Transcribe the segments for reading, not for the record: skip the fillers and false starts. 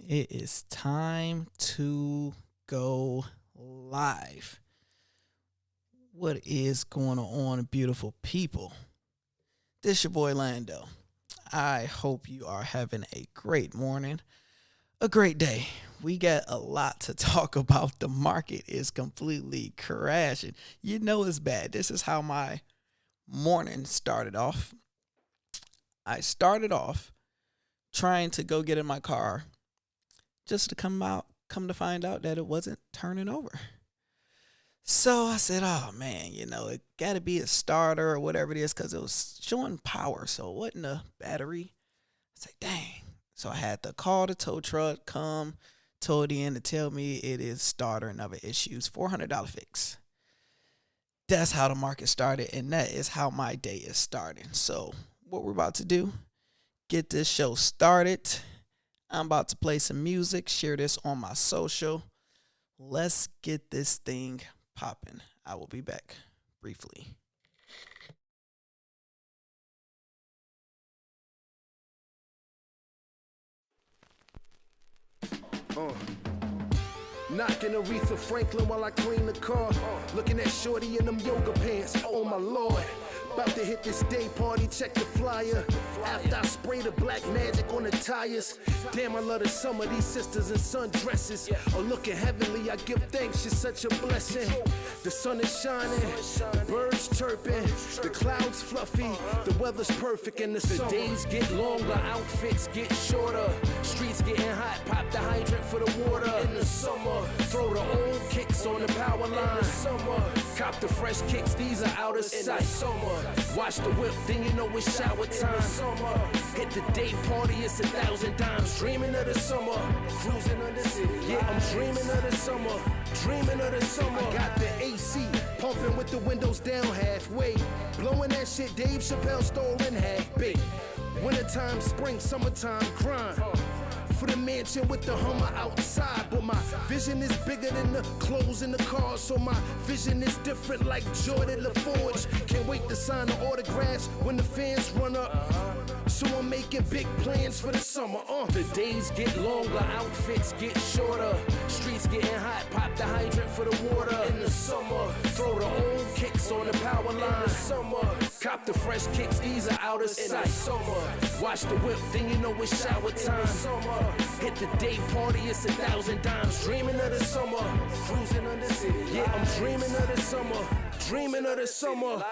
It is time to go live. What is going on, beautiful people? This your boy Lando. I hope you are having a great morning, a great day. We got a lot to talk about. The market is completely crashing. You know it's bad. This is how my morning started off. I started off trying to go get in my car just to come to find out that it wasn't turning over. So I said, oh man, it got to be a starter or whatever it is because it was showing power. So it wasn't a battery. I said, dang. So I had to call the tow truck, come, tow it in to tell me it is starter and other issues, $400 fix. That's how the market started, and that is how my day is starting. So what we're about to do, get this show started. I'm about to play some music, share this on my social. Let's get this thing popping. I will be back briefly. Knocking Aretha Franklin while I clean the car. Looking at shorty in them yoga pants. Oh my lord. About to hit this day party, check the flyer. After I spray the black magic on the tires. Damn, I love the summer, these sisters in sundresses are looking heavenly. I give thanks, it's such a blessing. The sun is shining, the birds chirping, the clouds fluffy, the weather's perfect in the summer. The days get longer, outfits get shorter. Streets getting hot, pop the hydrant for the water. In the summer, throw the old kicks on the power line. In the summer, cop the fresh kicks, these are out of sight. Summer, watch the whip, then you know it's shower time. Summer, hit the day party, it's 1,000 dimes. Dreaming of the summer, cruising on the city. Yeah, I'm dreaming of the summer, dreaming of the summer. I got the AC pumping with the windows down halfway, blowing that shit Dave Chappelle stole in half baked. Wintertime, spring, summertime, grind. For the mansion with the Hummer outside, but my vision is bigger than the clothes in the car, so my vision is different like Jordan LaForge. Can't wait to sign the autographs when the fans run up, so I'm making big plans for the summer. The days get longer, outfits get shorter. Streets getting hot, pop the hydrant for the water. In the summer, throw the old kicks on the power line. In the summer, cop the fresh kicks, these are out of sight. In the summer, watch the whip, then you know it's shower time. In the summer, hit the day party, it's 1,000 dimes. Dreaming of the summer, cruising on the city. Yeah, I'm dreaming of the summer, dreaming of the summer.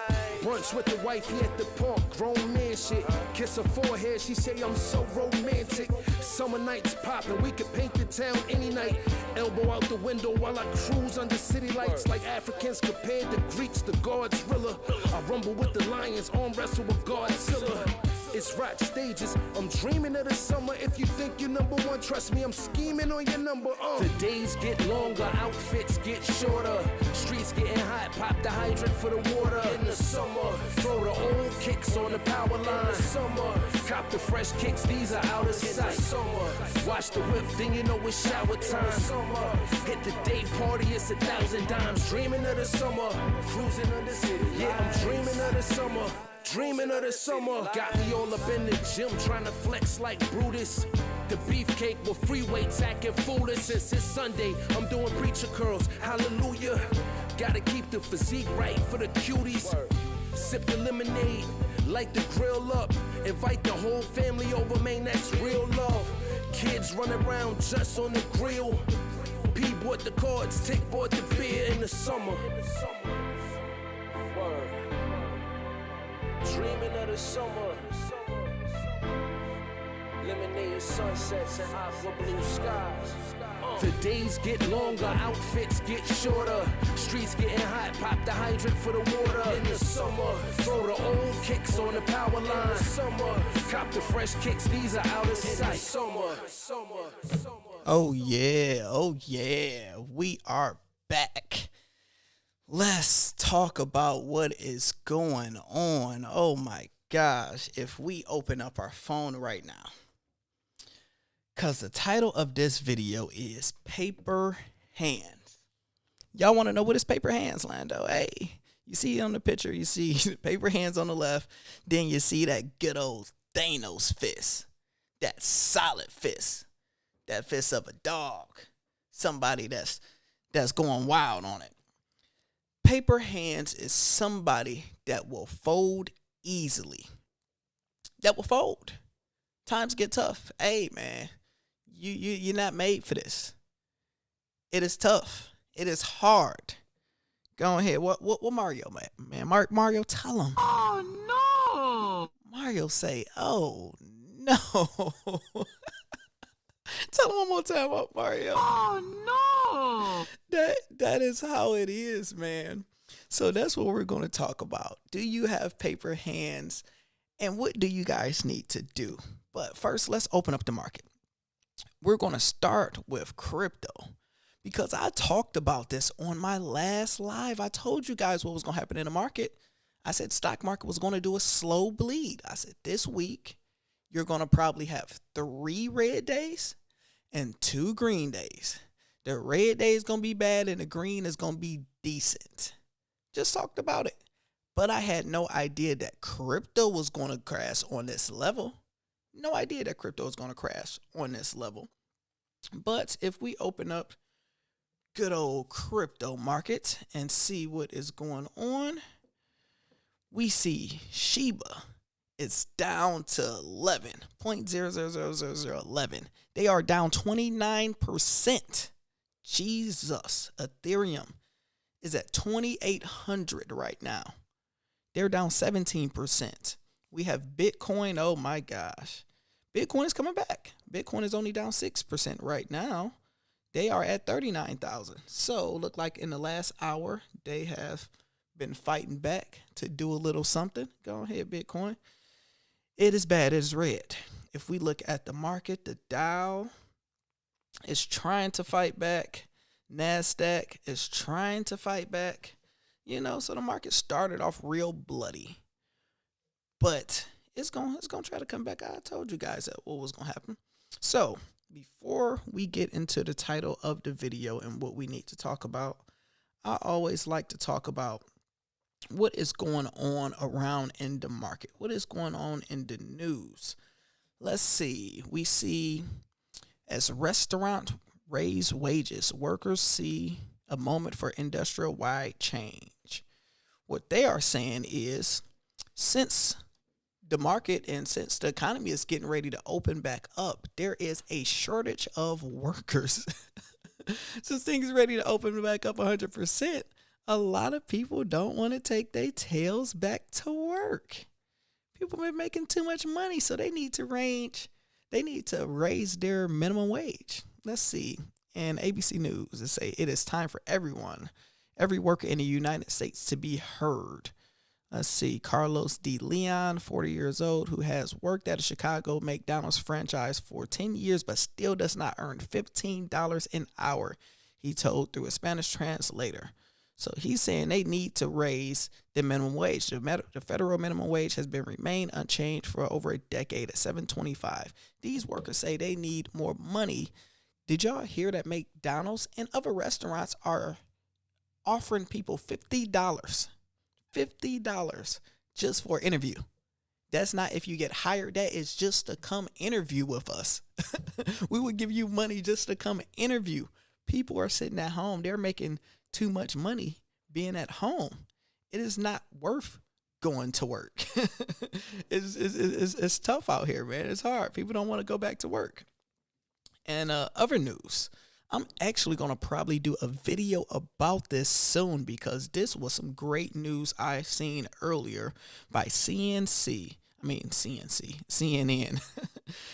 Brunch with the wifey at the park, grown man shit. Kiss her forehead, she say I'm so romantic. Summer nights poppin', we could paint the town any night. Elbow out the window while I cruise under city lights. Like Africans compared to Greeks, the Godzilla. I rumble with the lions, arm wrestle with Godzilla. It's rock stages, I'm dreaming of the summer. If you think you're number one, trust me, I'm scheming on your number. The days get longer, outfits get shorter. Streets getting hot, pop the hydrant for the water. In the summer, throw the old kicks on the power line. In the summer, cop the fresh kicks, these are out of sight. In the summer, watch the whip, then you know it's shower time. In the summer, hit the day party, it's 1,000 dimes. Dreaming of the summer, cruising on the city. Yeah, I'm dreaming of the summer, dreaming of the summer. Got me all up in the gym trying to flex like Brutus. The beefcake with free weights acting foolish. Since it's Sunday, I'm doing preacher curls, hallelujah. Gotta keep the physique right for the cuties. Sip the lemonade, light the grill up. Invite the whole family over, man, that's real love. Kids running around just on the grill. P bought the cards, Tick bought the beer in the summer. Dreaming of the summer. Lemonade sunsets and aqua blue skies. The days get longer, outfits get shorter. Streets getting hot, pop the hydrant for the water. In the summer, throw the old kicks on the power line. In the summer, cop the fresh kicks, these are out of sight. In the summer. Oh yeah, we are back. Let's talk about what is going on. Oh my gosh, if we open up our phone right now, because the title of this video is Paper Hands. Y'all want to know what is paper hands, Lando? Hey, you see on the picture, you see paper hands on the left, then you see that good old Thanos fist, that solid fist that fist of a dog. Somebody that's going wild on it. Paper hands is somebody that will fold easily. That will fold. Times get tough. Hey man, you're not made for this. It is tough. It is hard. Go ahead. What Mario, man? Mario, tell him. Oh no! Mario say, oh no. Tell him one more time, Mario. Oh no! That is how it is, man. So that's what we're going to talk about. Do you have paper hands, and what do you guys need to do? But first, let's open up the market. We're going to start with crypto, because I talked about this on my last live. I told you guys what was going to happen in the market. I said stock market was going to do a slow bleed. I said this week you're going to probably have 3 red days and 2 green days. The red day is going to be bad and the green is going to be decent. Just talked about it. But I had no idea that crypto was going to crash on this level. No idea that crypto is going to crash on this level. But if we open up good old crypto market and see what is going on, we see Shiba is down to 11.000011. They are down 29%. Jesus. Ethereum is at 2,800 right now. They're down 17%. We have Bitcoin. Oh my gosh. Bitcoin is coming back. Bitcoin is only down 6% right now. They are at 39,000. So look like in the last hour, they have been fighting back to do a little something. Go ahead, Bitcoin. It is bad. It is red. If we look at the market, the Dow is trying to fight back. NASDAQ is trying to fight back. So the market started off real bloody. But it's going to try to come back. I told you guys that what was going to happen. So before we get into the title of the video and what we need to talk about, I always like to talk about what is going on around in the market. What is going on in the news? Let's see. We see as restaurant raise wages, workers see a moment for industrial-wide change. What they are saying is, since the market and since the economy is getting ready to open back up, there is a shortage of workers. Since things are ready to open back up 100%, a lot of people don't want to take their tails back to work. People are making too much money, so they need to raise their minimum wage. Let's see. And ABC News, they say it is time for every worker in the United States to be heard. Let's see. Carlos D. Leon, 40 years old, who has worked at a Chicago McDonald's franchise for 10 years, but still does not earn $15 an hour, he told through a Spanish translator. So he's saying they need to raise the minimum wage. The federal minimum wage has been remained unchanged for over a decade at $7.25. These workers say they need more money. Did y'all hear that McDonald's and other restaurants are offering people $50? $50 just for an interview. That's not if you get hired. That is just to come interview with us. We would give you money just to come interview. People are sitting at home. They're making too much money being at home. It is not worth going to work. It's tough out here, man. It's hard. People don't want to go back to work. And other news, I'm actually going to probably do a video about this soon, because this was some great news I seen earlier by CNN.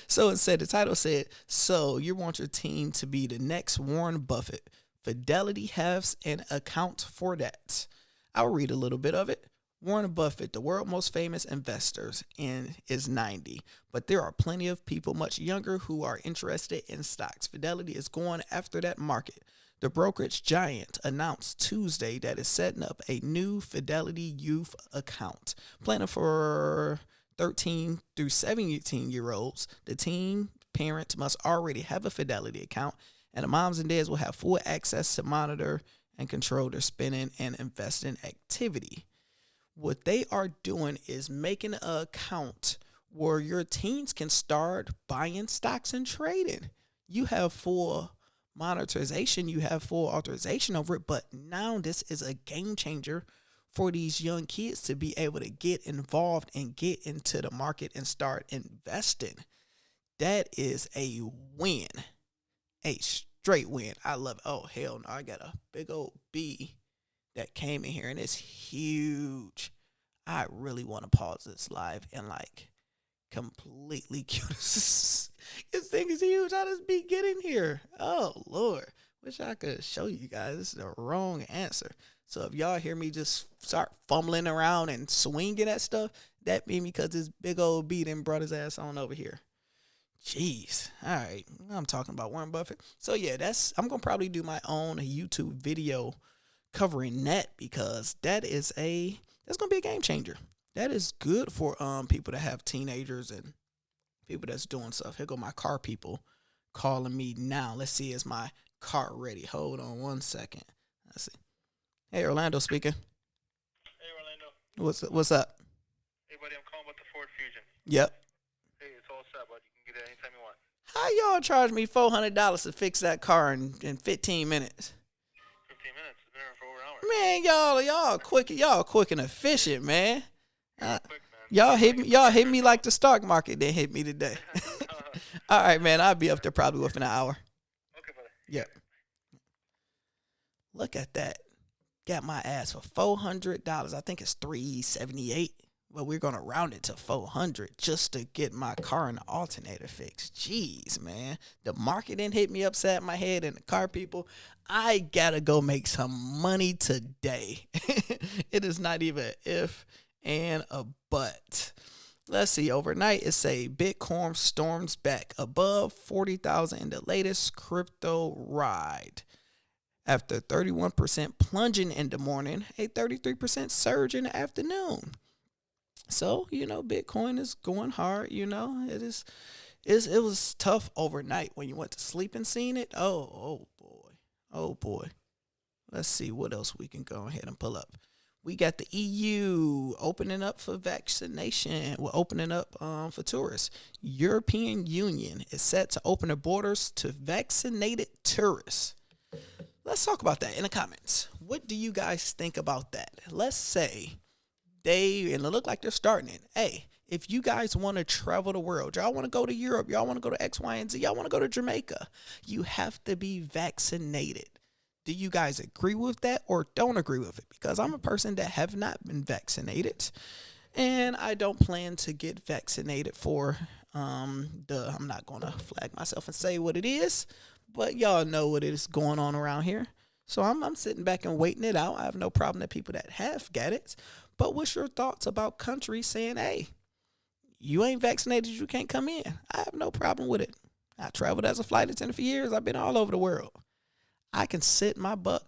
So it said, the title said, so you want your team to be the next Warren Buffett. Fidelity has an account for that. I'll read a little bit of it. Warren Buffett, the world's most famous investors, is 90. But there are plenty of people much younger who are interested in stocks. Fidelity is going after that market. The brokerage giant announced Tuesday that it's setting up a new Fidelity Youth account, planning for 13 through 17-year-olds. The team parents must already have a Fidelity account, and the moms and dads will have full access to monitor and control their spending and investing activity. What they are doing is making an account where your teens can start buying stocks and trading. you have full monetization, you have full authorization over it, but now this is a game changer for these young kids to be able to get involved and get into the market and start investing. That is a win, a straight win. I love it. Oh, hell no. I got a big old B that came in here and it's huge. I really want to pause this live and like completely cute. This thing is huge. How does B get in here? Oh, Lord. Wish I could show you guys. This is the wrong answer. So if y'all hear me just start fumbling around and swinging at stuff, that means because this big old B done brought his ass on over here. Jeez. All right. I'm talking about Warren Buffett. So yeah, I'm going to probably do my own YouTube video covering that because that's going to be a game changer. That is good for people that have teenagers and people that's doing stuff. Here go my car people calling me now. Let's see, is my car ready? Hold on 1 second. Let's see. Hey, Orlando speaking. Hey, Orlando. What's up? Hey, buddy, I'm calling about the Ford Fusion. Yep. Hey, it's all set, bud. You can get it anytime you want. How y'all charge me $400 to fix that car in 15 minutes? 15 minutes. It's been here for over an hour. Man, y'all quick and efficient, man. Quick, man. Y'all hit me like the stock market then hit me today. All right, man. I'll be up there probably within an hour. Okay, buddy. Yep. Look at that. Got my ass for $400. I think it's $378. But we're gonna round it to $400 just to get my car and the alternator fixed. Jeez, man. The market didn't hit me upside my head and the car people. I gotta go make some money today. It is not even an if and a but. Let's see. Overnight, it say Bitcoin storms back above 40,000 in the latest crypto ride. After 31% plunging in the morning, a 33% surge in the afternoon. So, Bitcoin is going hard, it was tough overnight when you went to sleep and seen it. Oh boy. Let's see what else we can go ahead and pull up. We got the EU opening up for vaccination. We're opening up for tourists. European Union is set to open the borders to vaccinated tourists. Let's talk about that in the comments. What do you guys think about that? Let's say and it look like they're starting it. Hey, if you guys want to travel the world, y'all want to go to Europe, y'all want to go to X, Y, and Z, y'all want to go to Jamaica, you have to be vaccinated. Do you guys agree with that or don't agree with it? Because I'm a person that have not been vaccinated, and I don't plan to get vaccinated for I'm not going to flag myself and say what it is, but y'all know what is going on around here. So I'm sitting back and waiting it out. I have no problem that people that have got it. But what's your thoughts about countries saying, hey, you ain't vaccinated, you can't come in? I have no problem with it. I traveled as a flight attendant for years. I've been all over the world. I can sit my butt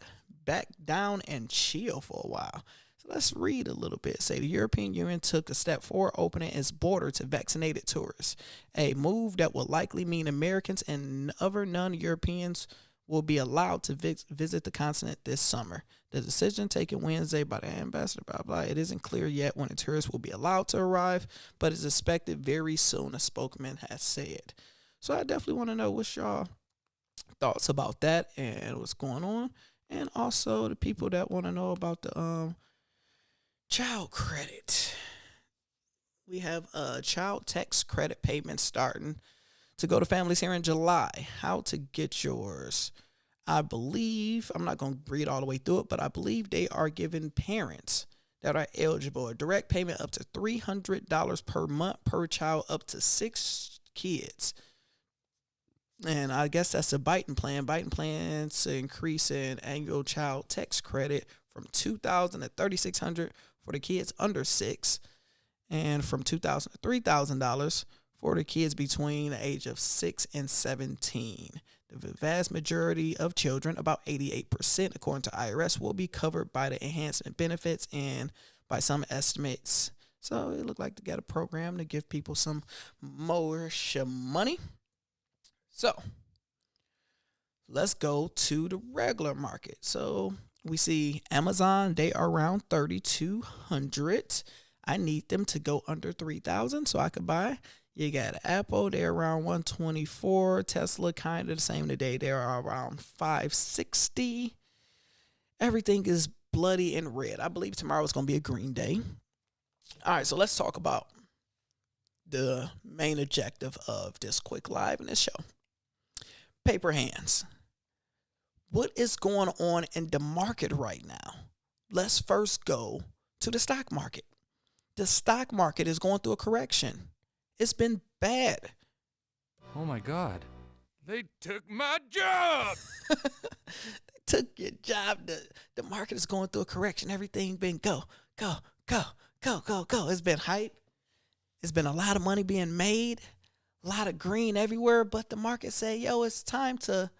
back down and chill for a while. So let's read a little bit. Say the European Union took a step forward, opening its border to vaccinated tourists, a move that will likely mean Americans and other non-Europeans will be allowed to visit the continent this summer. The decision taken Wednesday by the ambassador, blah, blah. It isn't clear yet when the tourists will be allowed to arrive, but it's expected very soon, a spokesman has said. So I definitely want to know what's y'all thoughts about that and what's going on. And also the people that want to know about the child credit. We have a child tax credit payment starting to go to families here in July. How to get yours. I believe, I'm not going to read all the way through it, but I believe they are giving parents that are eligible a direct payment up to $300 per month per child, up to 6 kids. And I guess that's a Biden plan. Biden plans to increase an annual child tax credit from $2,000 to $3,600 for the kids under 6, and from $2,000 to $3,000 for the kids between the age of 6 and 17. The vast majority of children, about 88%, according to IRS, will be covered by the enhancement benefits and by some estimates. So it looked like they got a program to give people some more money. So let's go to the regular market. So we see Amazon, they are around 3,200. I need them to go under 3,000 so I could buy. You got Apple, they're around 124. Tesla, kind of the same today. They're around 560. Everything is bloody and red. I believe tomorrow is going to be a green day. All right, so let's talk about the main objective of this quick live in this show. Paper hands. What is going on in the market right now? Let's first go to the stock market. The stock market is going through a correction. It's been bad. Oh my God. They took my job. They took your job. The market is going through a correction. Everything been go. It's been hype. It's been a lot of money being made, a lot of green everywhere, but the market say, yo, it's time to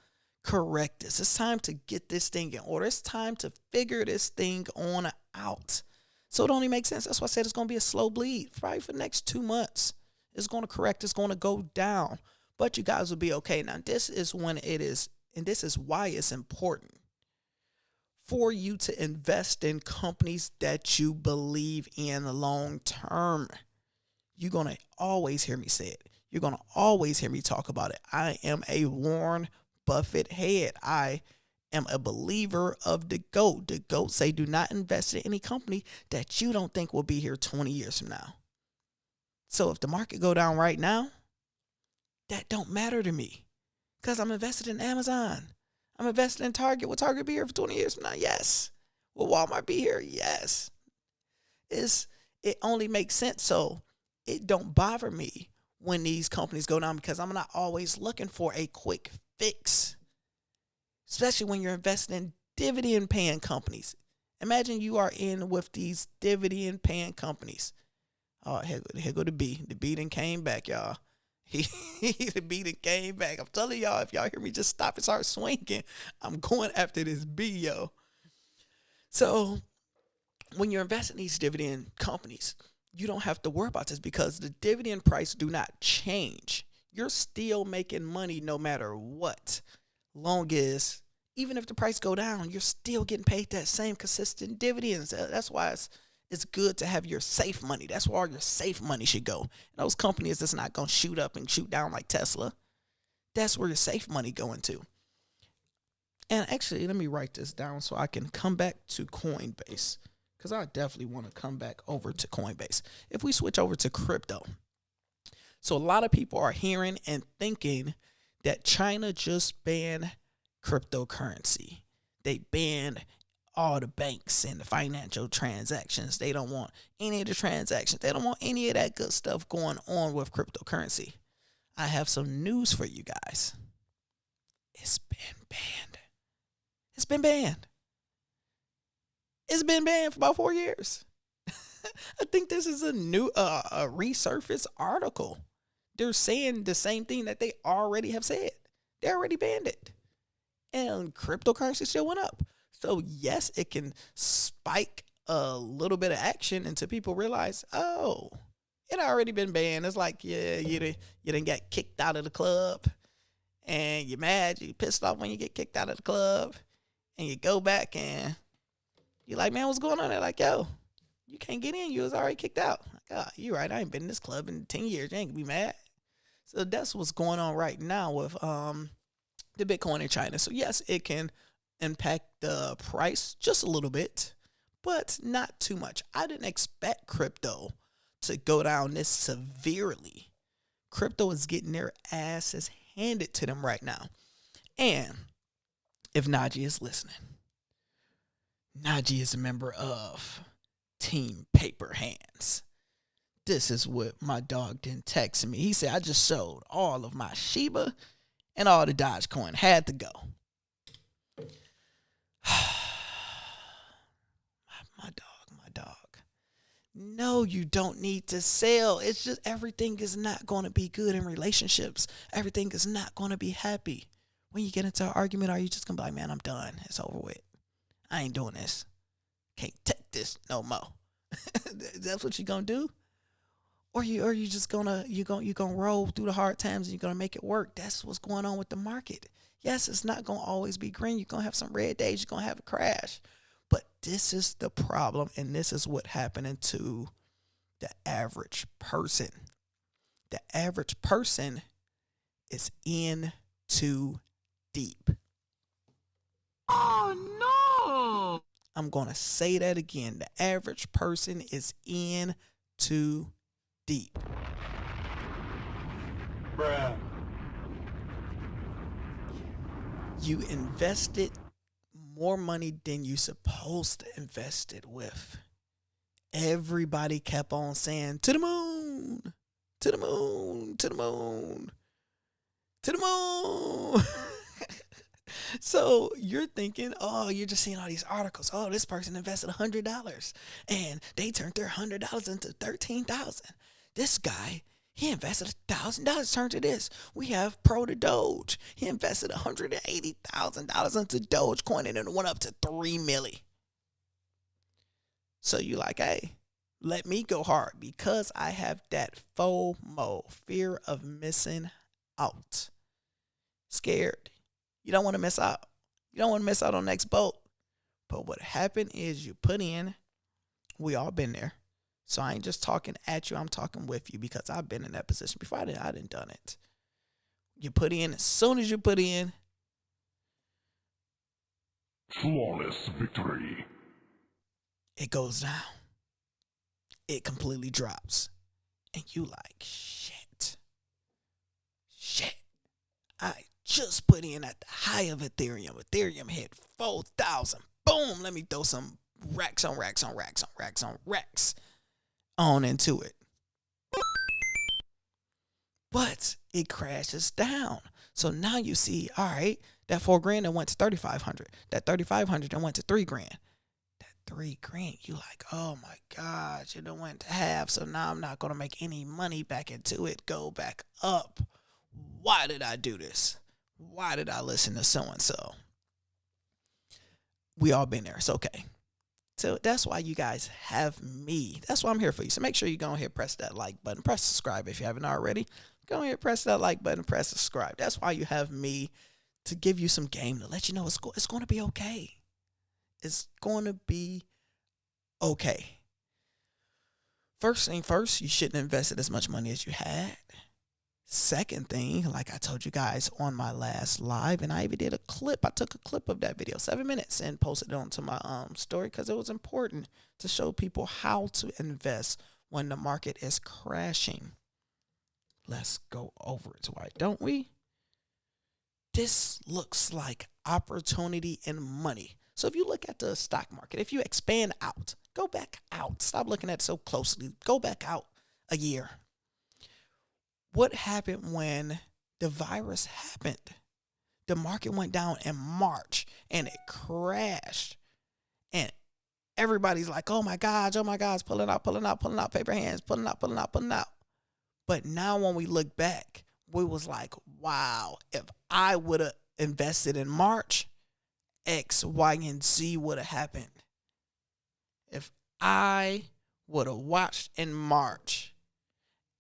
correct this. It's time to get this thing in order. It's time to figure this thing on out. So it only makes sense. That's why I said it's going to be a slow bleed, probably for the next 2 months. It's going to correct. It's going to go down, but you guys will be okay. Now, this is when it is, and this is why it's important for you to invest in companies that you believe in long term. You're going to always hear me say it. You're going to always hear me talk about it. I am a Warren Buffett head. I am a believer of the GOAT. The GOAT say do not invest in any company that you don't think will be here 20 years from now. So if the market go down right now, that don't matter to me because I'm invested in Amazon. I'm invested in Target. Will Target be here for 20 years from now? Yes. Will Walmart be here? Yes. It only makes sense. So it don't bother me when these companies go down because I'm not always looking for a quick fix, especially when you're investing in dividend paying companies. Imagine you are in with these dividend paying companies. Oh, here go the B. The B done came back, y'all. The B done came back. I'm telling y'all, if y'all hear me just stop and start swinging, I'm going after this B, yo. So when you're investing in these dividend companies, you don't have to worry about this because the dividend price do not change. You're still making money no matter what. Long as, even if the price go down, you're still getting paid that same consistent dividends. That's why it's good to have your safe money. That's where all your safe money should go. And those companies that's not going to shoot up and shoot down like Tesla, that's where your safe money going to. And actually, let me write this down so I can come back to Coinbase, because I definitely want to come back over to Coinbase. If we switch over to crypto. So a lot of people are hearing and thinking that China just banned cryptocurrency. They banned all the banks and the financial transactions. They don't want any of the transactions. They don't want any of that good stuff going on with cryptocurrency. I have some news for you guys. It's been banned. It's been banned. It's been banned for about 4 years. I think this is a new a resurfaced article. They're saying the same thing that they already have said. They already banned it. And cryptocurrency still went up. So yes, it can spike a little bit of action until people realize, oh, it already been banned. It's like, yeah, you didn't get kicked out of the club. And you're mad, you pissed off when you get kicked out of the club. And you go back and you're like, man, what's going on? They're like, yo, you can't get in. You was already kicked out. Like, oh, you're right. I ain't been in this club in 10 years. You ain't gonna be mad. So that's what's going on right now with the Bitcoin in China. So yes, it can impact the price just a little bit, but not too much. I didn't expect crypto to go down this severely. Crypto is getting their asses handed to them right now. And if Najee is listening, Najee is a member of Team Paper Hands. This is what my dog didn't text me. He said, I just sold all of my Shiba and all the Dogecoin. Had to go. my dog. No, you don't need to sell. It's just everything is not going to be good in relationships. Everything is not going to be happy. When you get into an argument, are you just going to be like, man, I'm done. It's over with. I ain't doing this. Can't take this no more. That's what you're going to do? Or you just gonna roll through the hard times and you're gonna make it work. That's what's going on with the market. Yes, it's not gonna always be green. You're gonna have some red days. You're gonna have a crash. But this is the problem, and this is what happening to the average person. The average person is in too deep. Oh no! I'm going to say that again. The average person is in too deep. Bruh. You invested more money than you supposed to invest it with. Everybody kept on saying, to the moon, to the moon, to the moon, to the moon. So you're thinking, oh, you're just seeing all these articles. Oh, this person invested $100 and they turned their $100 into $13,000. This guy, he invested $1,000 turned to this. We have Pro to Doge. He invested $180,000 into Dogecoin and it went up to $3 million. So you're like, hey, let me go hard because I have that FOMO, fear of missing out. Scared. You don't want to miss out. You don't want to miss out on the next boat. But what happened is you put in, we all been there. So I ain't just talking at you, I'm talking with you because I've been in that position before. I didn't done it. You put in, as soon as you put in, Flawless victory. it goes down. It completely drops. And you like, shit. I just put in at the high of Ethereum. Ethereum hit 4,000. Boom. Let me throw some racks on racks on racks on racks on racks on into it. But it crashes down. So now you see, all right, that $4,000 that went to 3,500. That 3,500 that went to $3,000. That $3,000, you like, oh my gosh, it done went to half. So now I'm not gonna make any money back into it. Go back up. Why did I do this? Why did I listen to so-and-so? We all been there. It's okay. So that's why you guys have me. That's why I'm here for you. So make sure you go ahead, press that like button, press subscribe if you haven't already. Go ahead, press that like button, press subscribe. That's why you have me, to give you some game, to let you know it's going to be okay. It's going to be okay. First thing first, you shouldn't have invested as much money as you had. Second thing, like I told you guys on my last live, and I even did a clip. I took a clip of that video, 7 minutes, and posted it onto my story because it was important to show people how to invest when the market is crashing. Let's go over it, why don't we? This looks like opportunity and money. So if you look at the stock market, if you expand out, go back out. Stop looking at it so closely. Go back out a year. What happened when the virus happened? The market went down in March and it crashed. And everybody's like, oh my gosh, pulling out, paper hands, pulling out. But now when we look back, we was like, wow, if I would have invested in March, X, Y, and Z would have happened. If I would have watched in March,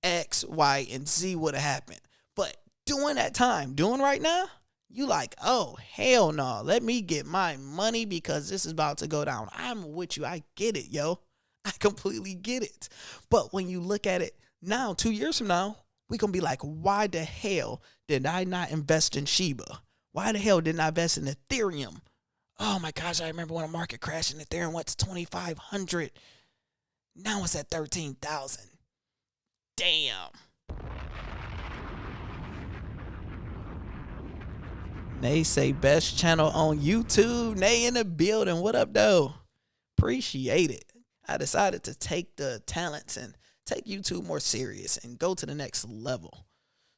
X, Y, and Z would have happened. But during that time, doing right now, you like, oh, hell no. Let me get my money because this is about to go down. I'm with you. I get it, yo. I completely get it. But when you look at it now, 2 years from now, we're going to be like, why the hell did I not invest in Shiba? Why the hell didn't I invest in Ethereum? Oh my gosh, I remember when the market crashed and Ethereum went to 2,500. Now it's at 13,000. Damn. They say best channel on YouTube. Nay in the building. What up, though? Appreciate it. I decided to take the talents and take YouTube more serious and go to the next level.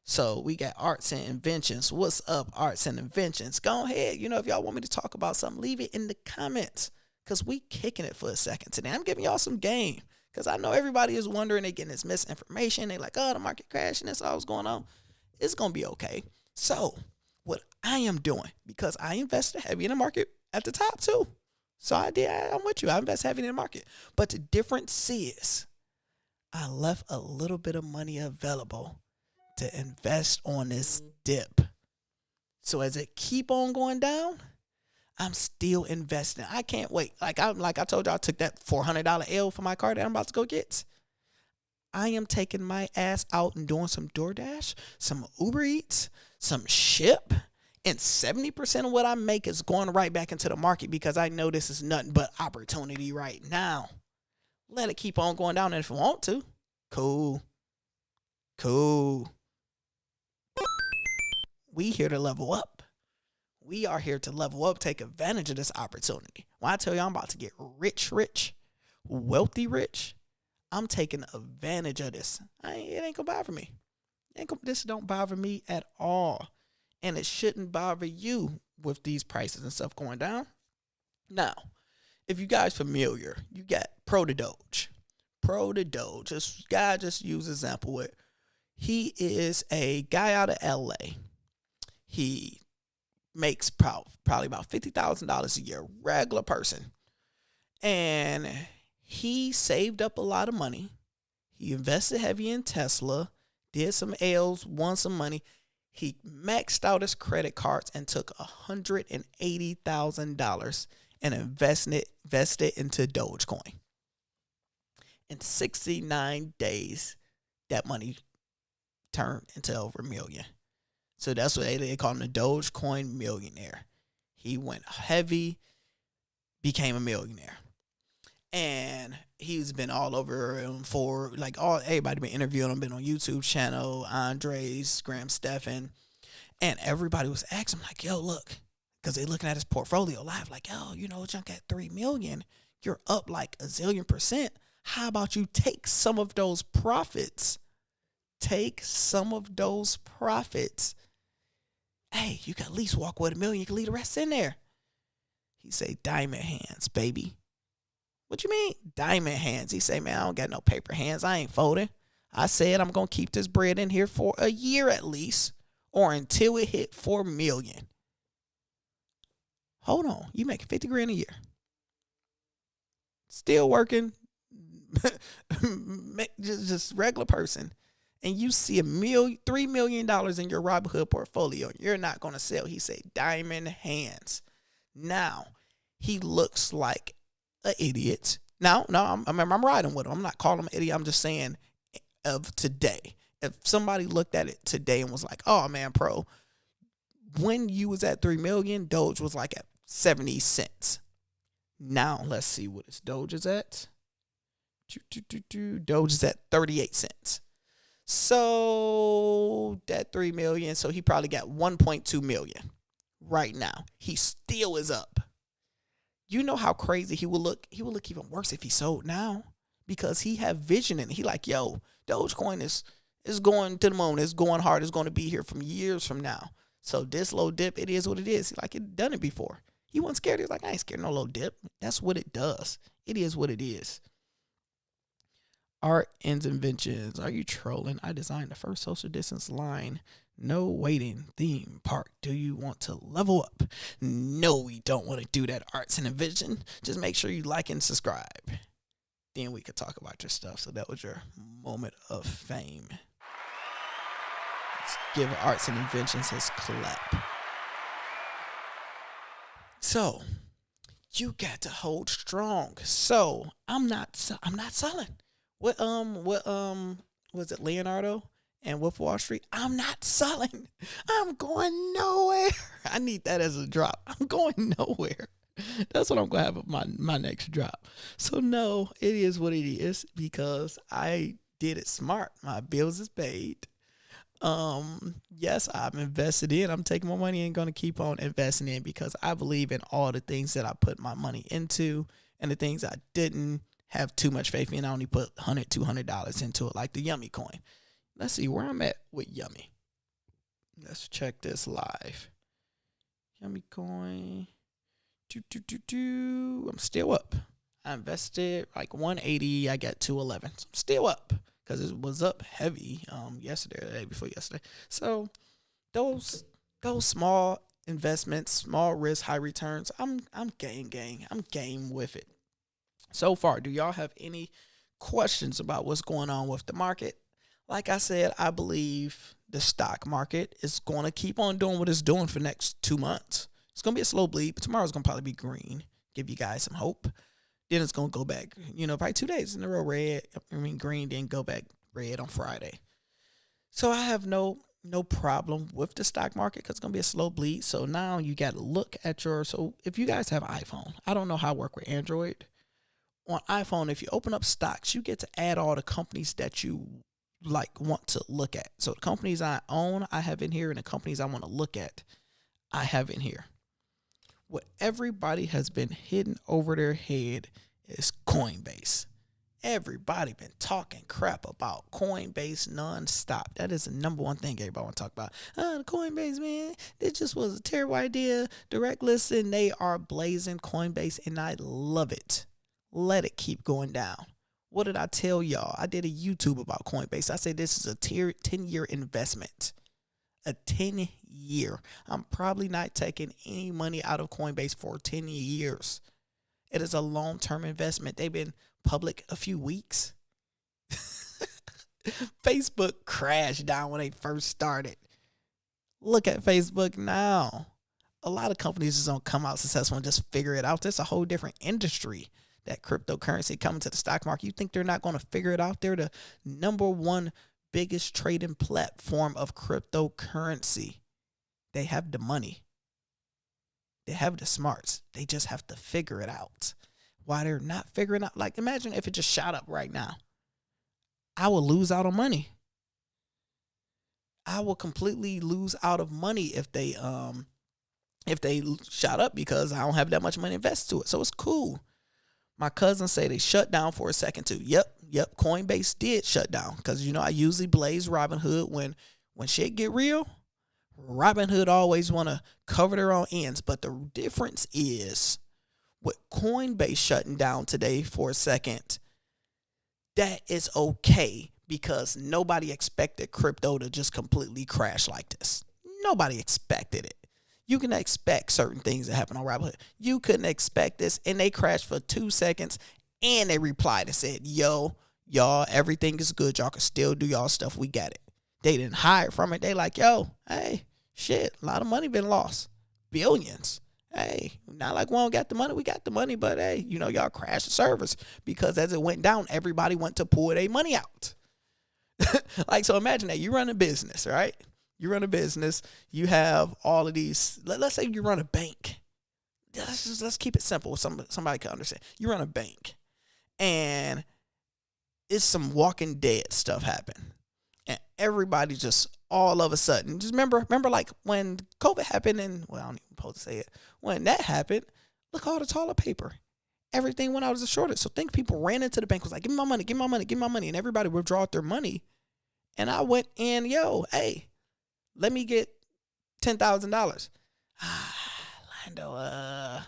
So we got Arts and Inventions. What's up, Arts and Inventions? Go ahead. You know, if y'all want me to talk about something, leave it in the comments because we kicking it for a second today. I'm giving y'all some game because I know everybody is wondering. They getting this misinformation. They like, oh, the market crashing. That's all what's going on. It's going to be okay. So what I am doing, because I invested heavy in the market at the top too. So I'm with you. I invest heavy in the market. But the difference is I left a little bit of money available to invest on this dip. So as it keep on going down, I'm still investing. I can't wait. Like I told you, I took that $400 L for my car that I'm about to go get. I am taking my ass out and doing some DoorDash, some Uber Eats, some Ship, and 70% of what I make is going right back into the market because I know this is nothing but opportunity right now. Let it keep on going down, and if you want to, cool. We here to level up. We are here to level up, take advantage of this opportunity. When I tell you I'm about to get rich, wealthy rich, I'm taking advantage of this. It ain't gonna bother me. This don't bother me at all. And it shouldn't bother you with these prices and stuff going down. Now, if you guys familiar, you got Pro to Doge. This guy just use example with. He is a guy out of LA. He makes probably about $50,000 a year, regular person. And he saved up a lot of money. He invested heavy in Tesla, did some L's, won some money. He maxed out his credit cards and took $180,000 and invested into Dogecoin. In 69 days, that money turned into over $1 million. So that's what they call him, the Dogecoin millionaire. He went heavy, became a millionaire. And he's been all over for everybody been interviewing him, been on YouTube channel, Andres, Graham Stephan, and everybody was asking him like, yo, look, because they looking at his portfolio live like, yo, junk at 3 million, you're up like a zillion %. How about you take some of those profits? Hey, you can at least walk with $1 million. You can leave the rest in there. He say, diamond hands, baby. What you mean, diamond hands? He say, man, I don't got no paper hands. I ain't folding. I said I'm going to keep this bread in here for a year at least, or until it hit 4 million. Hold on. You making 50 grand a year. Still working. just regular person. And you see $3 million in your Robinhood portfolio. You're not going to sell. He say diamond hands. Now, he looks like an idiot. No, I'm riding with him. I'm not calling him an idiot. I'm just saying of today. If somebody looked at it today and was like, oh man, Pro, when you was at 3 million, Doge was like at 70 cents. Now let's see what his Doge is at. Doge is at 38 cents. So that 3 million, so he probably got 1.2 million right now. He still is up. You know how crazy he will look? He will look even worse if he sold now because he have vision and he like, yo, Dogecoin is going to the moon. It's going hard. It's going to be here from years from now. So this low dip, it is what it is. He like it done it before. He wasn't scared. He was like, I ain't scared of no low dip. That's what it does. It is what it is. Art and inventions. Are you trolling? I designed the first social distance line. No waiting theme park. Do you want to level up? No, we don't want to do that. Arts and invention. Just make sure you like and subscribe. Then we could talk about your stuff. So that was your moment of fame. Let's give Arts and Inventions his clap. So you got to hold strong. So I'm not selling. What was it, Leonardo and Wolf of Wall Street? I'm not selling. I'm going nowhere. I need that as a drop. I'm going nowhere. That's what I'm going to have my next drop. So no, it is what it is because I did it smart. My bills is paid. Yes, I'm invested in. I'm taking my money and going to keep on investing in because I believe in all the things that I put my money into and the things I didn't have too much faith in. I only put $100, $200 into it, like the Yummy coin. Let's see where I'm at with Yummy. Let's check this live. Yummy coin. I'm still up. I invested like 180. I got 211. So I'm still up because it was up heavy yesterday, the day before yesterday. So those small investments, small risk, high returns, I'm gang. I'm game with it. So far, do y'all have any questions about what's going on with the market? Like I said, I believe the stock market is going to keep on doing what it's doing for the next 2 months. It's going to be a slow bleed, but tomorrow's going to probably be green. Give you guys some hope. Then it's going to go back, probably 2 days in a row red. Green, then go back red on Friday. So I have no problem with the stock market because it's going to be a slow bleed. So now you got to look at so if you guys have iPhone, I don't know how it work with Android. On iPhone, if you open up stocks, you get to add all the companies that you want to look at. So the companies I own, I have in here, and the companies I want to look at, I have in here. What everybody has been hitting over their head is Coinbase. Everybody been talking crap about Coinbase nonstop. That is the number one thing everybody want to talk about. The Coinbase, man, this just was a terrible idea. Direct listing, they are blazing Coinbase, and I love it. Let it keep going down. What did I tell y'all? I did a YouTube about Coinbase. I said this is a 10-year investment. A 10-year. I'm probably not taking any money out of Coinbase for 10 years. It is a long-term investment. They've been public a few weeks. Facebook crashed down when they first started. Look at Facebook now. A lot of companies just don't come out successful and just figure it out. There's a whole different industry. That cryptocurrency coming to the stock market. You think they're not going to figure it out? They're the number one biggest trading platform of cryptocurrency. They have the money. They have the smarts. They just have to figure it out. Why they're not figuring out? Like, imagine if it just shot up right now. I will lose out on money. I will completely lose out of money if they shot up because I don't have that much money invested to it. So it's cool. My cousins say they shut down for a second too. Yep. Coinbase did shut down because, I usually blaze Robinhood when shit get real. Robinhood always want to cover their own ends. But the difference is with Coinbase shutting down today for a second, that is okay because nobody expected crypto to just completely crash like this. Nobody expected it. You can expect certain things that happen on Robinhood. You couldn't expect this, and they crashed for 2 seconds, and they replied and said, yo, y'all, everything is good. Y'all can still do y'all stuff. We got it. They didn't hide from it. They like, yo, hey, shit, a lot of money been lost. Billions. Hey, not like we don't got the money. We got the money, but hey, y'all crashed the servers because as it went down, everybody went to pull their money out. So imagine that. You run a business, right? You run a business, you have all of these, let's say you run a bank. Let's keep it simple. Somebody can understand. You run a bank and it's some Walking Dead stuff happen. And everybody just all of a sudden, just remember like when COVID happened and, I don't even supposed to say it. When that happened, look all the toilet paper. Everything went out as a shortage. So think people ran into the bank, was like, give me my money, give me my money, give me my money. And everybody withdrew their money. And I went in, hey, let me get $10,000. Lando,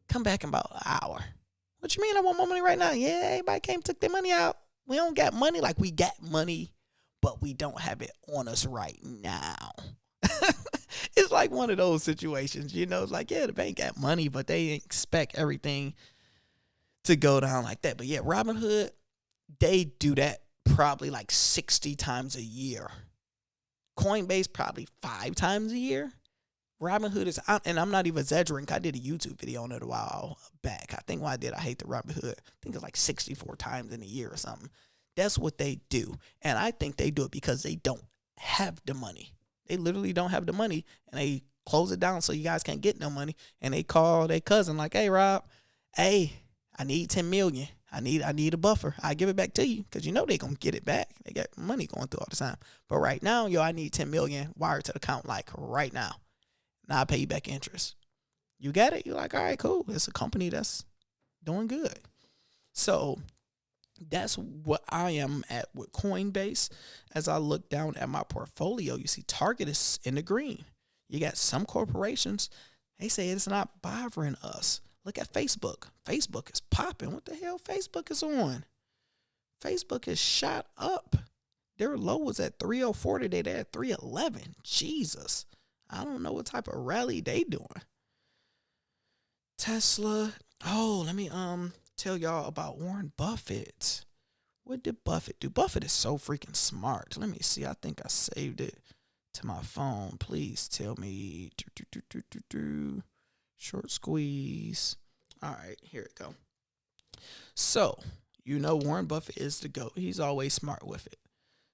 come back in about an hour. What you mean I want my money right now? Yeah, everybody came, took their money out. We don't got money. Like, we got money, but we don't have it on us right now. It's like one of those situations, it's like, yeah, the bank got money, but they expect everything to go down like that. But yeah, Robinhood, they do that probably like 60 times a year. Coinbase probably 5 times a year. Robinhood is, and I'm not even exaggerating. I did a YouTube video on it a while back. I think when I did, I hate the Robinhood. I think it's like 64 times in a year or something. That's what they do. And I think they do it because they don't have the money. They literally don't have the money, and they close it down so you guys can't get no money. And they call their cousin like, hey, Rob, hey, I need 10 million. I need a buffer. I give it back to you because they're going to get it back. They got money going through all the time. But right now, I need 10 million wired to the account like right now. Now I pay you back interest. You got it? You're like, all right, cool. It's a company that's doing good. So that's what I am at with Coinbase. As I look down at my portfolio, you see Target is in the green. You got some corporations, they say it's not bothering us. Look at Facebook. Facebook is popping. What the hell Facebook is on? Facebook is shot up. Their low was at 304 today. They're at 311. Jesus. I don't know what type of rally they doing. Tesla. Oh, let me tell y'all about Warren Buffett. What did Buffett do? Buffett is so freaking smart. Let me see. I think I saved it to my phone. Please tell me. Short squeeze. All right, here it go. So, Warren Buffett is the GOAT. He's always smart with it.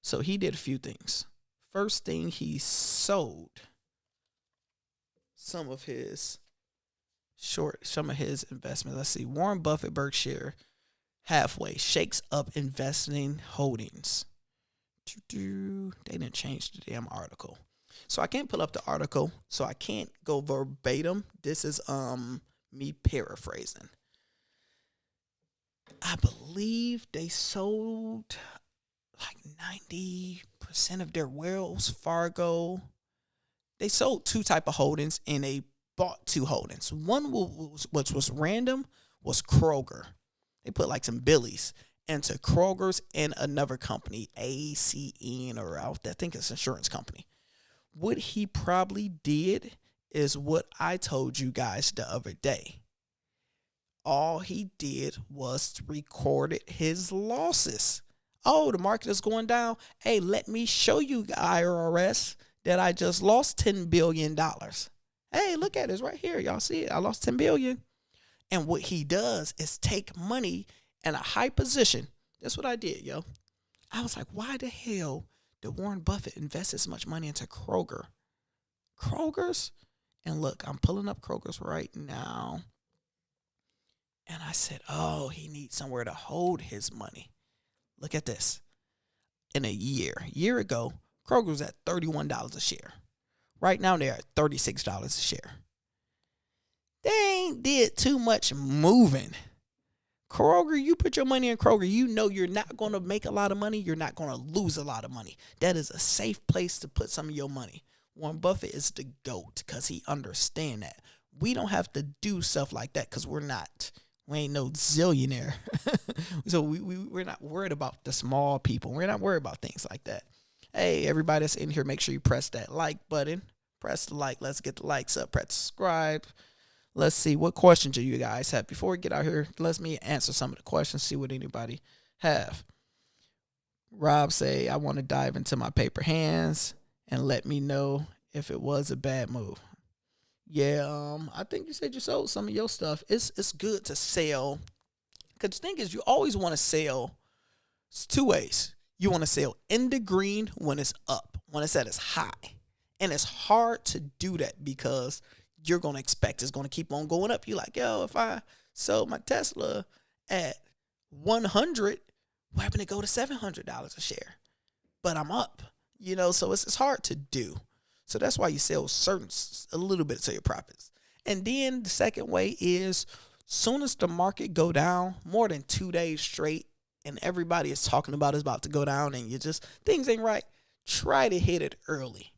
So he did a few things. First thing, he sold some of his investments. Let's see. Warren Buffett, Berkshire Hathaway shakes up investing holdings. They didn't change the damn article. So I can't pull up the article, so I can't go verbatim. This is me paraphrasing. I believe they sold like 90% of their Wells Fargo. They sold two type of holdings and they bought two holdings. One which was random was Kroger. They put like some Billies into Kroger's and another company, ACN, or I think it's an insurance company. What he probably did is what I told you guys the other day. All he did was recorded his losses. Oh, the market is going down. Hey, let me show you, IRS, that I just lost $10 billion. Hey, look at this right here. Y'all see it? I lost $10 billion. And what he does is take money in a high position. That's what I did, yo. I was like, why the hell did Warren Buffett invest this much money into Kroger? Kroger's? And look, I'm pulling up Kroger's right now. And I said, oh, he needs somewhere to hold his money. Look at this. In a year ago, Kroger was at $31 a share. Right now, they're at $36 a share. They ain't did too much moving. Kroger, you put your money in Kroger, you know you're not going to make a lot of money. You're not going to lose a lot of money. That is a safe place to put some of your money. Warren Buffett is the GOAT because he understands that. We don't have to do stuff like that because we ain't no zillionaire. So we're not worried about the small people. We're not worried about things like that. Hey, everybody that's in here, make sure you press that like button. Press the like. Let's get the likes up. Press subscribe. Let's see what questions do you guys have. Before we get out here, let me answer some of the questions, see what anybody have. Rob say, I want to dive into my paper hands and let me know if it was a bad move. Yeah, I think you said you sold some of your stuff. It's good to sell. Because the thing is, you always want to sell. It's two ways. You want to sell in the green when it's up, when it's at its high. And it's hard to do that because you're going to expect it's going to keep on going up. You're like, yo, if I sold my Tesla at 100, what happened to go to $700 a share? But I'm up, so it's hard to do. So that's why you sell a little bit to your profits. And then the second way is soon as the market go down more than 2 days straight and everybody is talking about it's about to go down and things ain't right, try to hit it early.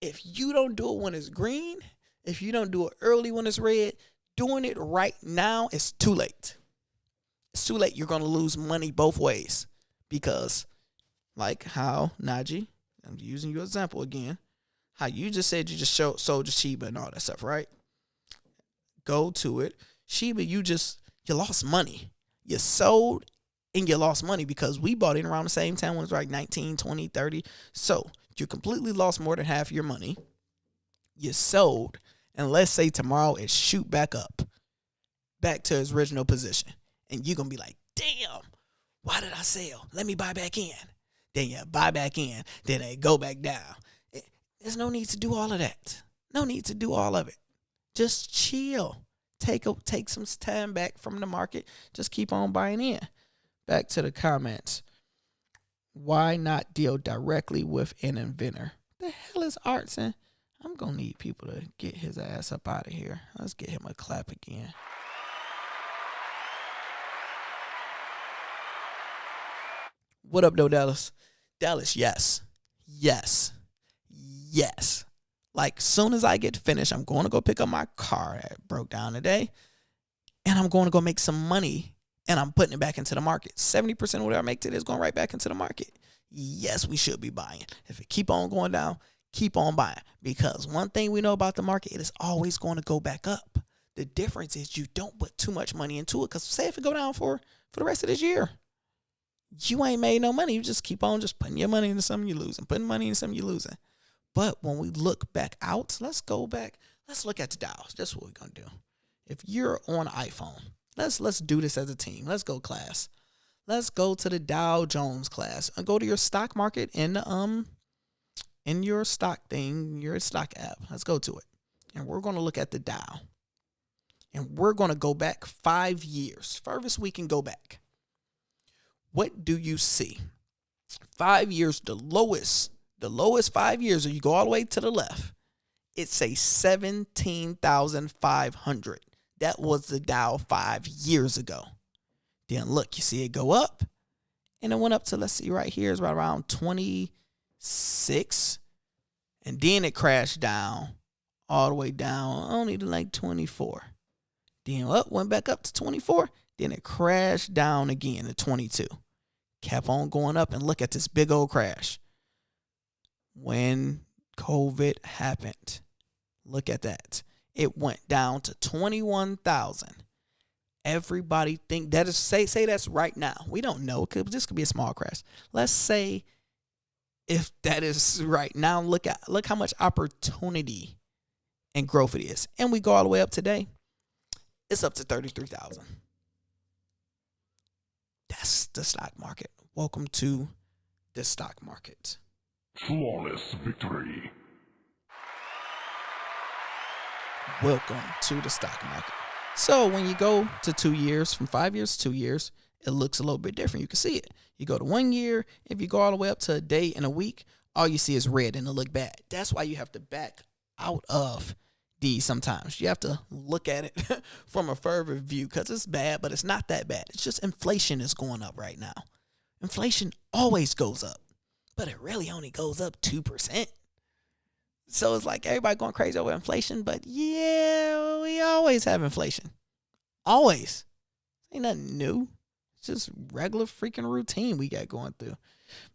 If you don't do it when it's green, if you don't do it early when it's red, doing it right now is too late. It's too late. You're going to lose money both ways because like how, Najee, I'm using your example again, how you just said you just sold your Shiba and all that stuff, right? Go to it. Shiba, you lost money. You sold and you lost money because we bought in around the same time when it was like 19, 20, 30. So you completely lost more than half your money. You sold, and let's say tomorrow it shoot back up, back to its original position. And you're going to be like, damn, why did I sell? Let me buy back in. Then you buy back in. Then they go back down. There's no need to do all of that. No need to do all of it. Just chill. Take some time back from the market. Just keep on buying in. Back to the comments. Why not deal directly with an inventor? The hell is Artson? I'm going to need people to get his ass up out of here. Let's get him a clap again. What up, though, Dallas? Dallas, yes. Yes. Yes. Like, soon as I get finished, I'm going to go pick up my car that broke down today, and I'm going to go make some money, and I'm putting it back into the market. 70% of what I make today is going right back into the market. Yes, we should be buying. If it keep on going down, keep on buying. Because one thing we know about the market, it is always going to go back up. The difference is you don't put too much money into it. Because say if it go down for the rest of this year, you ain't made no money. You just keep on just putting your money into something you're losing, putting money into something you're losing. But when we look back out, let's go back. Let's look at the Dows. That's what we're going to do. If you're on iPhone, let's do this as a team. Let's go, class. let's go to the Dow Jones class and go to your stock market in your stock thing, your stock app. Let's go to it. And we're going to look at the Dow. And we're going to go back 5 years. Furthest we can go back. What do you see? 5 years, the lowest 5 years, or you go all the way to the left, it's a 17,500. That was the Dow 5 years ago. Then look, you see it go up, and it went up to, let's see, right here is right around 26, and then it crashed down all the way down only to like 24. Then went back up to 24, then it crashed down again to 22. Kept on going up, and look at this big old crash. When COVID happened, look at that. It went down to 21,000. Everybody think that is, say that's right now. We don't know, because this could be a small crash. Let's say if that is right now, look how much opportunity and growth it is. And we go all the way up today. It's up to 33,000. That's the stock market. Welcome to the stock market. Flawless victory. Welcome to the stock market. So when you go to 2 years, from 5 years to 2 years, it looks a little bit different. You can see it. You go to 1 year, if you go all the way up to a day and a week, all you see is red and it look bad. That's why you have to back out of these sometimes. You have to look at it from a further view, because it's bad, but it's not that bad. It's just inflation is going up right now. Inflation always goes up, but it really only goes up 2%. So it's like everybody going crazy over inflation, but yeah, we always have inflation. Always. Ain't nothing new. It's just regular freaking routine we got going through.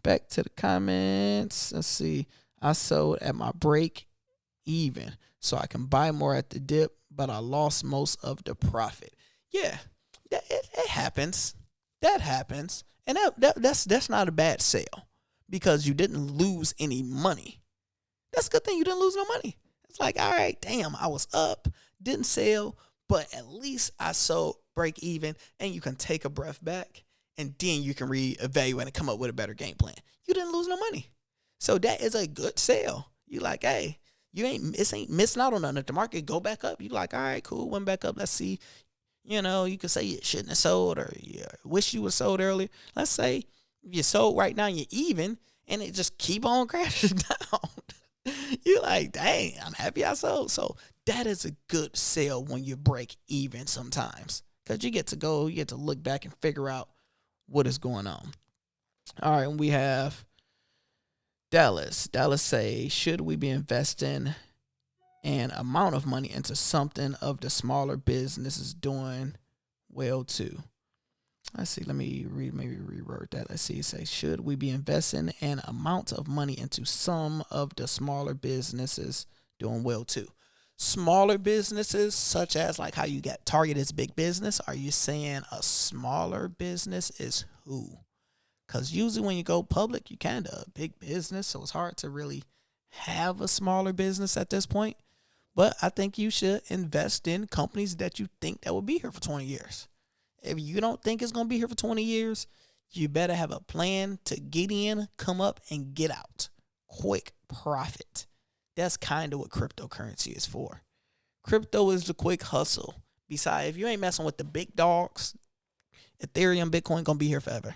Back to the comments. Let's see. I sold at my break even so I can buy more at the dip, but I lost most of the profit. Yeah, it happens. That happens. And that's not a bad sale, because you didn't lose any money. That's a good thing you didn't lose no money. It's like, all right, damn, I was up, didn't sell, but at least I sold break even, and you can take a breath back, and then you can reevaluate and come up with a better game plan. You didn't lose no money. So that is a good sale. You like, hey, ain't missing out on nothing. If the market go back up, you like, all right, cool, went back up. Let's see. You know, you could say you shouldn't have sold, or you wish you would have sold earlier. Let's say you sold right now, you're even, and it just keep on crashing down. You're like, dang, I'm happy I sold. So that is a good sale when you break even sometimes, because you get to look back and figure out what is going on. All right, and we have Dallas. Dallas say, should we be investing an amount of money into something of the smaller businesses doing well too? Let's see. Let me maybe reword that. Let's see. Say, should we be investing an amount of money into some of the smaller businesses doing well too? Smaller businesses, such as like how you got Target is big business. Are you saying a smaller business is who? Because usually when you go public, you kind of a big business, so it's hard to really have a smaller business at this point. But I think you should invest in companies that you think that will be here for 20 years. If you don't think it's going to be here for 20 years, you better have a plan to get in, come up, and get out. Quick profit. That's kind of what cryptocurrency is for. Crypto is the quick hustle. Besides, if you ain't messing with the big dogs, Ethereum, Bitcoin going to be here forever.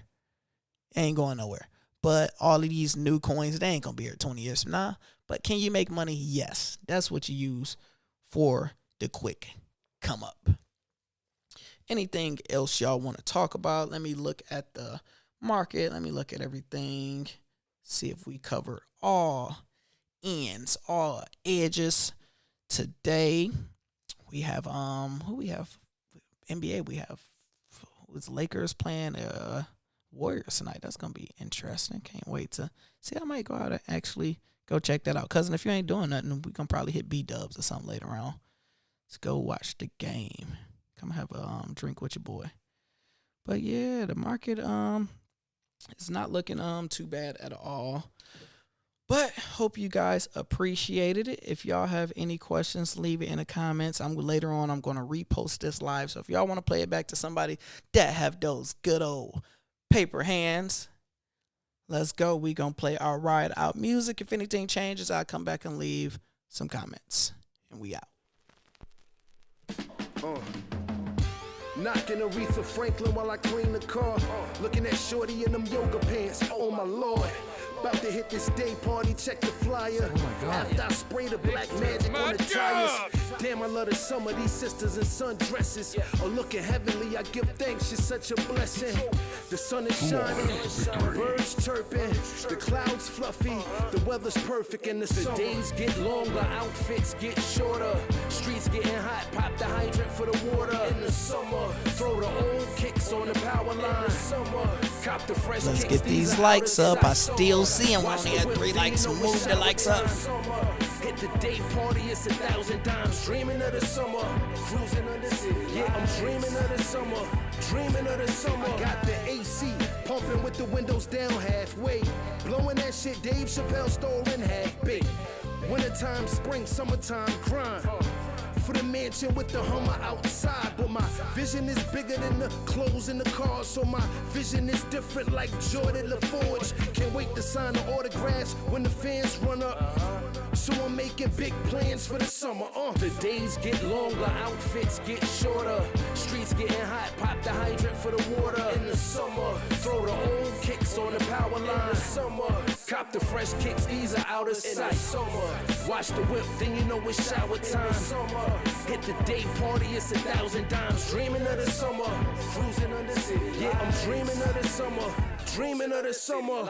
It ain't going nowhere. But all of these new coins, they ain't going to be here 20 years from now. But can you make money? Yes. That's what you use for the quick come up. Anything else y'all want to talk about? Let me look at the market. Let me look at everything. See if we cover all ends, all edges. Today we have who we have? NBA. We have who's Lakers playing Warriors tonight. That's gonna be interesting. Can't wait to see. I might go out and actually go check that out. Cousin, if you ain't doing nothing, we gonna probably hit B-dubs or something later on. Let's go watch the game. Come have a drink with your boy. But yeah, the market is not looking too bad at all. But hope you guys appreciated it. If y'all have any questions, leave it in the comments. Later on I'm gonna repost this live. So if y'all want to play it back to somebody that have those good old paper hands. Let's go. We gonna play our ride out music. If anything changes, I'll come back and leave some comments. And we out. Knocking Aretha Franklin while I clean the car. Looking at shorty in them yoga pants. Oh my lord. About to hit this day party, check the flyer. Oh my God. After I spray the black magic on the tires. Damn, I love the summer, these sisters in sundresses are looking heavenly. I give thanks, it's such a blessing. The sun is shining, birds chirping, the clouds fluffy, the weather's perfect in the summer. The days get longer, outfits get shorter, streets getting hot, pop the hydrant for the water. In the summer, throw the old kicks on the power line. Summer, cop the fresh Let's kicks, get these likes up. I still see them. We only had 3 likes. Move the likes up. Hit the day party, it's 1,000 dimes. Dreaming of the summer, cruising on the city. Yeah, I'm dreaming of the summer, dreaming of the summer. I got the AC pumping with the windows down halfway, blowing that shit Dave Chappelle stole in half baked. Wintertime, spring, summertime, grind. For the mansion with the Hummer outside, but my vision is bigger than the clothes in the car, so my vision is different like Jordan LaForge. Can't wait to sign the autographs when the fans run up. So I'm making big plans for the summer. The days get longer, outfits get shorter, streets getting hot, pop the hydrant for the water. In the summer, throw the old kicks on the power line. Summer, cop the fresh kicks, these are out of sight. Summer, watch the whip, then you know it's shower time. Summer, hit the day party, it's 1,000 dimes. Dreaming of the summer, cruising on the city. Yeah, I'm dreaming of the summer, dreaming of the summer.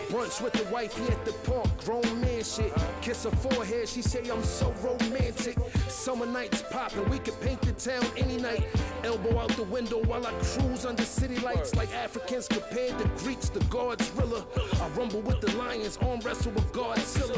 Brunch with the wifey at the park, grown man shit. Kiss her forehead, she say I'm so romantic. Summer nights poppin', we could paint the town any night. Elbow out the window while I cruise under city lights. Like Africans compared to Greeks, the Godzilla. I rumble with the lions, arm wrestle with Godzilla.